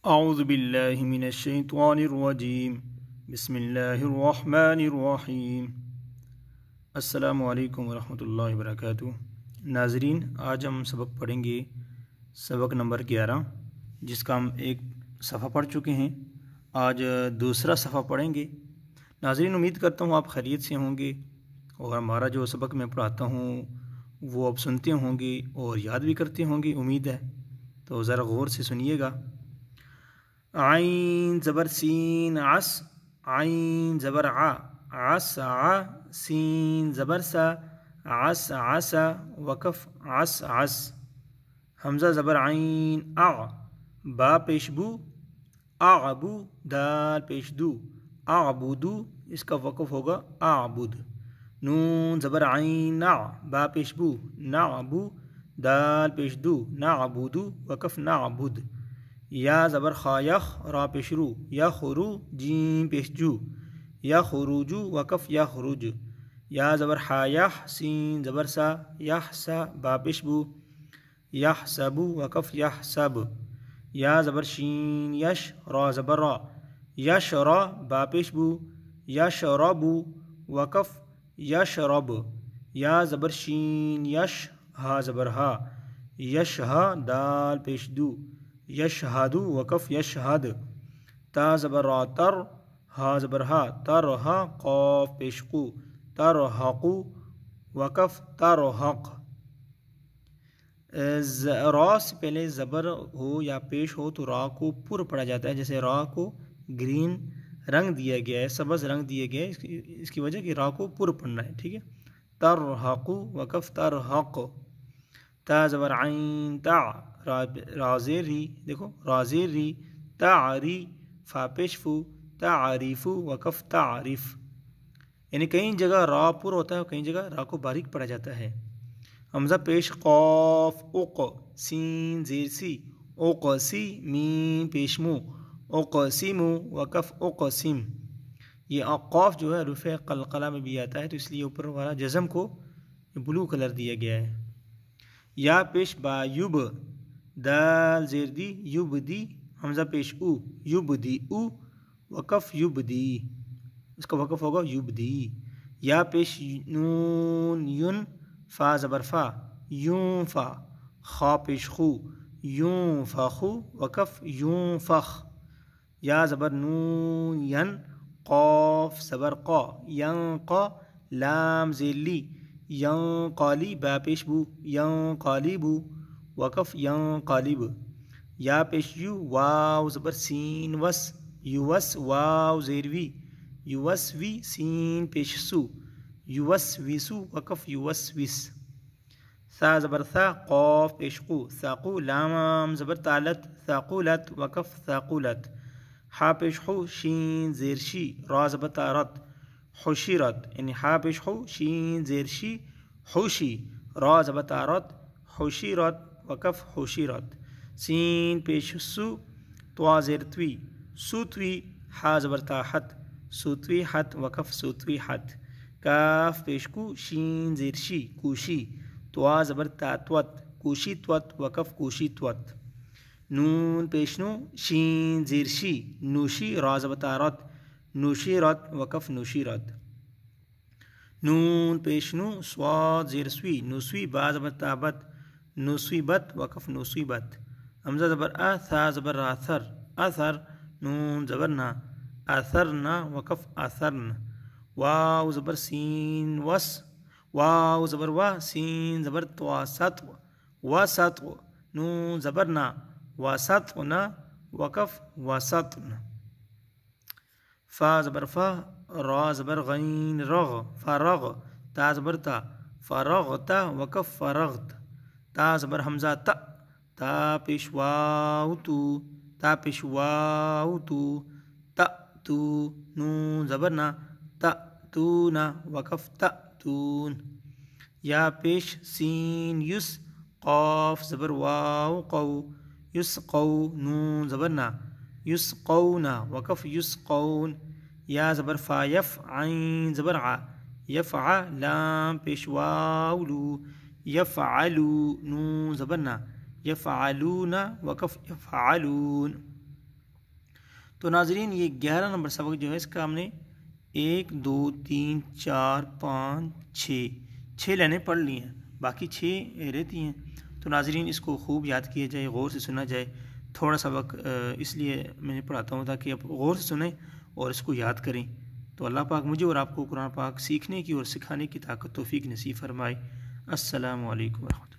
اعوذ باللہ من الشیطان الرجیم بسم اللہ الرحمن الرحیم۔ السلام علیکم ورحمۃ اللہ وبرکاتہ۔ ناظرین، آج ہم سبق پڑھیں گے سبق نمبر 11، جس کا ہم ایک صفحہ پڑھ چکے ہیں۔ آج دوسرا صفحہ پڑھیں گے۔ ناظرین، امید کرتا ہوں آپ خیریت سے ہوں گے اور ہمارا جو سبق میں پڑھاتا ہوں وہ آپ سنتے ہوں گے اور یاد بھی کرتے ہوں گے، امید ہے۔ تو ذرا غور سے سنیے گا۔ عین زبر سین عس، عین زبر ع عس ع، سین زبر سا عس عسا، وقف عس عس، حمزہ زبر عین اع، با پیش بو اعبو، دال پیش دو اعبدو، اس کا وقف ہوگا اعبد۔ نون زبر عین نع، با پیش بو نعبو، دال پیش دو نعبدو، وقف نعبد۔ یا زبر خا یخ، را پیش رو یخرو، جیم پیش جو یخرجو، وقف یخرج۔ یا زبر حا یح، سین زبر سا یحسا، با پیش بو یحسبو، وقف یحسب۔ یا زبر شین یش، را زبر را یشرا، با پیش بو یشربو، وقف یشرب۔ یا زبر شین یش، ہا زبر ہا یشہا، دال پیش دو یشہدو، وقف یشہد۔ تا زبر را تر، ہا زبر ہا ترہا، قاف پیش قو ترہقو، وقف ترہق۔ را سے پہلے زبر ہو یا پیش ہو تو را کو پر پڑھا جاتا ہے، جیسے را کو گرین رنگ دیا گیا ہے، سبز رنگ دیا گیا ہے، اس کی وجہ کہ را کو پر پڑھنا ہے، ٹھیک ہے۔ ترہقو، وقف ترہق۔ تا زبر عین تا، را زیر ری، دیکھو را زیر ری، تعری، فا پیش فو تعریفو، وقف تعریف۔ یعنی کئی جگہ را پر ہوتا ہے، کئی جگہ را کو باریک پڑھا جاتا ہے۔ حمزہ پیش قاف اق، سین زیر سی اقسی، میم پیش مو اقسمو، وقف اقسم۔ یہ قاف جو ہے رفع قلقلہ میں بھی آتا ہے، تو اس لیے اوپر والا جزم کو بلو کلر دیا گیا ہے۔ یا پیش با یب، دال زیر دی یبدی، حمزہ پیش او یبدی او، وقف یبدی، اس کا وقف ہوگا یبدی۔ یا پیش نون ین، فا زبر فا یون فا، خا پیش خو یون فخو، وقف یون فخ۔ یا زبر نون ین، قاف زبر قا ینقا، لام زیر لی ینقالی، با پیش بو ینقالبو، وقف ینقالب۔ یا پیش یو، واو زبر سین وس یوس، واو زیر وی یوس وی، سین پیش سو یوس ویسو، وقف یوس وس۔ ثا زبر ثا، قاف پیش قو ثاقو، لام زبر تالت ثاقولت، وقف ثاقولت۔ حا پیش حو، شین زیر شی، را زبر تارت حشرت، یعنی حا پیش حو، شین زیر شی حوشی، را زبر تارت حشرت، وقف حشرت۔ سین پیش سو، توا زیر توی سوتوی، حا زبر تاحت سوتویحت، وقف سوتویحت۔ کاف پیش کو، شین زیر شی کوشی، توا زبر تاتوت کوشیتوت، وقف کوشیتوت۔ نون پیش نو، شین زیر شی نوشی، را زبر تارت نوشیرت، وقف نوشیرت۔ نون پیش نو، صاد زیر سوی نوسوی، با زبر تابت نوسویبت، وقف نوسویبت۔ حمزہ زبر ا، ثا زبر اثر اثر، نون زبر نا اثرنا، وقف اثرن۔ واو زبر سین وس، واو زبر وا، سین زبر تواسط وسط، نون زبر نا وسطنا، وقف وسطن۔ فا زبر فا، را زبر غین رغ فرغ، تا زبر تا فرغتا، وقف فرغت۔ تا زبر حمزہ تا، تا پیش واو تو تا پیش واو تو تأتو، نون زبر نا تأتونا، وقف تأتون۔ یا پیش سین یس، قاف زبر واو قو یسقو، نون زبر نا یسقونا، وقف یسقون۔ یا زبر فا یف، عین زبر ع یفع، لام پیش واو لو یفعلو، نون زبر نا یفعلون، وقف یفعلون۔ تو ناظرین یہ 11 نمبر سبق جو ہے اس کا ہم نے 1 2 3 4 5 6 لائنیں پڑھ لی ہیں، باقی 6 رہتی ہیں۔ تو ناظرین اس کو خوب یاد کیا جائے، غور سے سنا جائے۔ تھوڑا سبق اس لیے میں نے پڑھاتا ہوں تاکہ آپ غور سے سنیں اور اس کو یاد کریں۔ تو اللہ پاک مجھے اور آپ کو قرآن پاک سیکھنے کی اور سکھانے کی طاقت توفیق نصیب فرمائے۔ السلام علیکم ورحمۃ اللہ۔